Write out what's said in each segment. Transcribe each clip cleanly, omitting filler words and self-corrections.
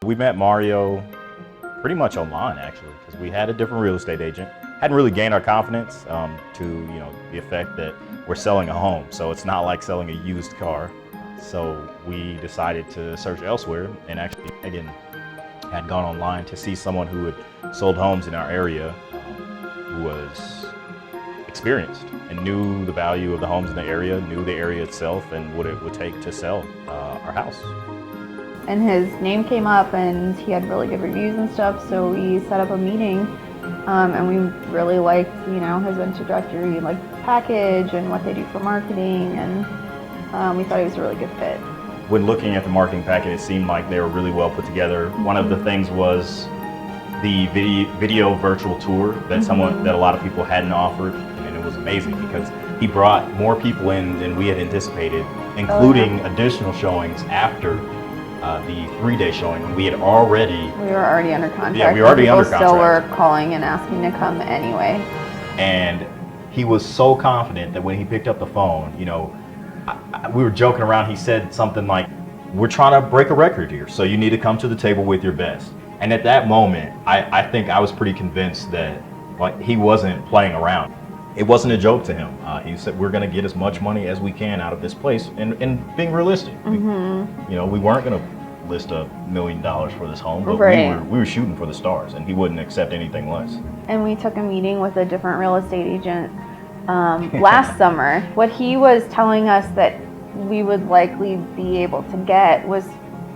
We met Mario pretty much online, actually, because we had a different real estate agent. Hadn't really gained our confidence to the effect that we're selling a home, so it's not like selling a used car. So we decided to search elsewhere, and actually Megan had gone online to see someone who had sold homes in our area, who was experienced and knew the value of the homes in the area, knew the area itself, and what it would take to sell our house. And his name came up and he had really good reviews and stuff, so we set up a meeting, and we really liked his introductory package and what they do for marketing, and we thought he was a really good fit. When looking at the marketing package, it seemed like they were really well put together. One of the things was the video virtual tour that that a lot of people hadn't offered, and it was amazing because he brought more people in than we had anticipated, including additional showings after the 3-day showing. We were already under contract. Yeah, we were already under contract. Still were calling and asking to come anyway. And he was so confident that when he picked up the phone, we were joking around. He said something like, "We're trying to break a record here, so you need to come to the table with your best." And at that moment, I think I was pretty convinced that he wasn't playing around. It wasn't a joke to him. He said, "We're going to get as much money as we can out of this place," and being realistic. We weren't going to list $1 million for this home, but we were shooting for the stars, and he wouldn't accept anything less. And we took a meeting with a different real estate agent last summer. What he was telling us that we would likely be able to get was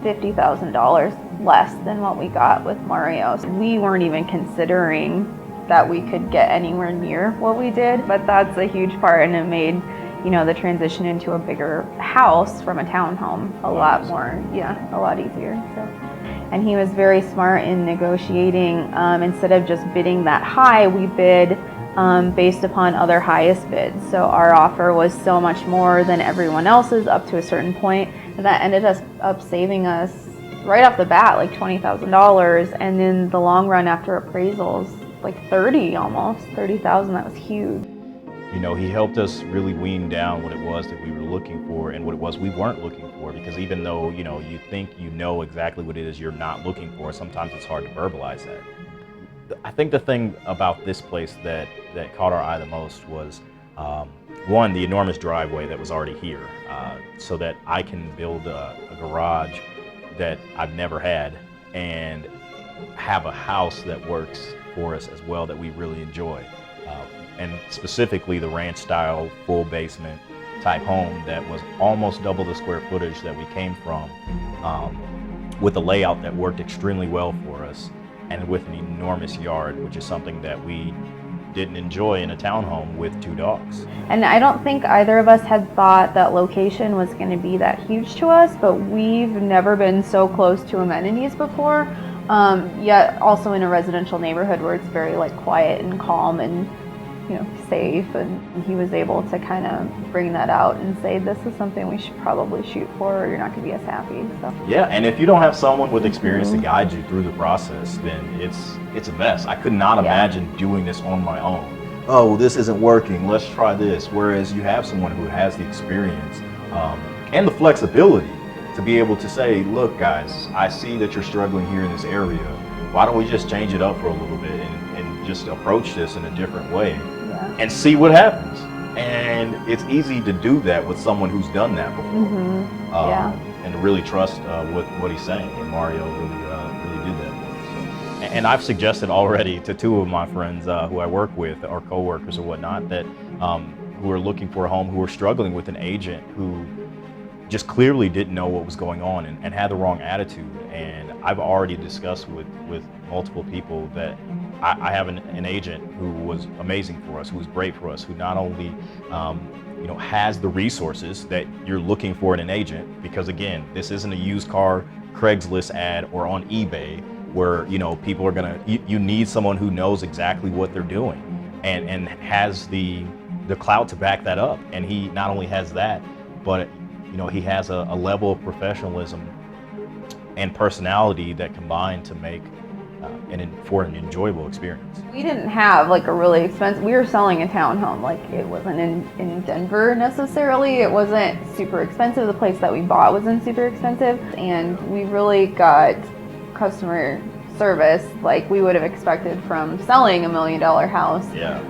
$50,000 less than what we got with Mario. So we weren't even considering that we could get anywhere near what we did, but that's a huge part, and it made the transition into a bigger house from a townhome a lot easier. So, and he was very smart in negotiating. Instead of just bidding that high, we bid based upon other highest bids. So our offer was so much more than everyone else's up to a certain point, and that ended up saving us right off the bat like $20,000, and in the long run after appraisals like almost 30,000. That was huge. He helped us really wean down what it was that we were looking for and what it was we weren't looking for, because even though you think exactly what it is you're not looking for, sometimes it's hard to verbalize that. I think the thing about this place that caught our eye the most was one, the enormous driveway that was already here, so that I can build a garage that I've never had and have a house that works for us as well, that we really enjoy, and specifically the ranch style full basement type home that was almost double the square footage that we came from, with a layout that worked extremely well for us, and with an enormous yard, which is something that we didn't enjoy in a townhome with 2 dogs. And I don't think either of us had thought that location was going to be that huge to us, but we've never been so close to amenities before. Yet also in a residential neighborhood where it's very quiet and calm and safe, and he was able to kind of bring that out and say, this is something we should probably shoot for, or you're not going to be as happy. So yeah, and if you don't have someone with experience to guide you through the process, then it's a mess. I could not imagine doing this on my own. Oh, well, this isn't working, let's try this. Whereas you have someone who has the experience and the flexibility to be able to say, look guys, I see that you're struggling here in this area. Why don't we just change it up for a little bit and just approach this in a different way and see what happens? And it's easy to do that with someone who's done that before, and to really trust what he's saying. And Mario really did that. So, and I've suggested already to 2 of my friends who I work with, or coworkers or whatnot, that who are looking for a home, who are struggling with an agent who just clearly didn't know what was going on and had the wrong attitude. And I've already discussed with multiple people that I have an agent who was amazing for us, who was great for us, who not only has the resources that you're looking for in an agent, because again, this isn't a used car Craigslist ad or on eBay where people are gonna, you need someone who knows exactly what they're doing and has the clout to back that up. And he not only has that, but he has a level of professionalism and personality that combine to make for an enjoyable experience. We didn't have a really expensive, we were selling a townhome. It wasn't in Denver necessarily. It wasn't super expensive. The place that we bought wasn't super expensive. And we really got customer service like we would have expected from selling $1 million house. Yeah.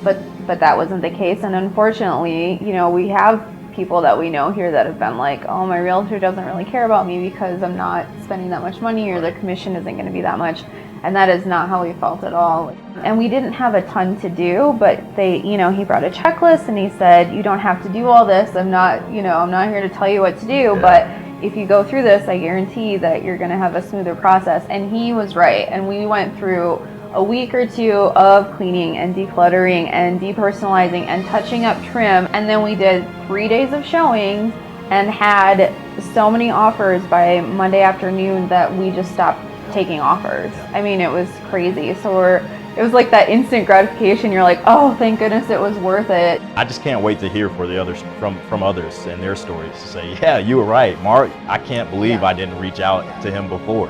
But that wasn't the case, and unfortunately, you know, we have people that we know here that have been like, oh, my realtor doesn't really care about me because I'm not spending that much money, or the commission isn't going to be that much. And that is not how we felt at all. And we didn't have a ton to do, but you know, he brought a checklist and he said, you don't have to do all this. I'm not here to tell you what to do, but if you go through this, I guarantee that you're going to have a smoother process. And he was right. And we went through a week or two of cleaning and decluttering and depersonalizing and touching up trim. And then we did 3 days of showings and had so many offers by Monday afternoon that we just stopped taking offers. I mean, it was crazy. So it was like that instant gratification. You're like, oh, thank goodness it was worth it. I just can't wait to hear for the others from others and their stories to say, yeah, you were right, Mark. I can't believe I didn't reach out to him before.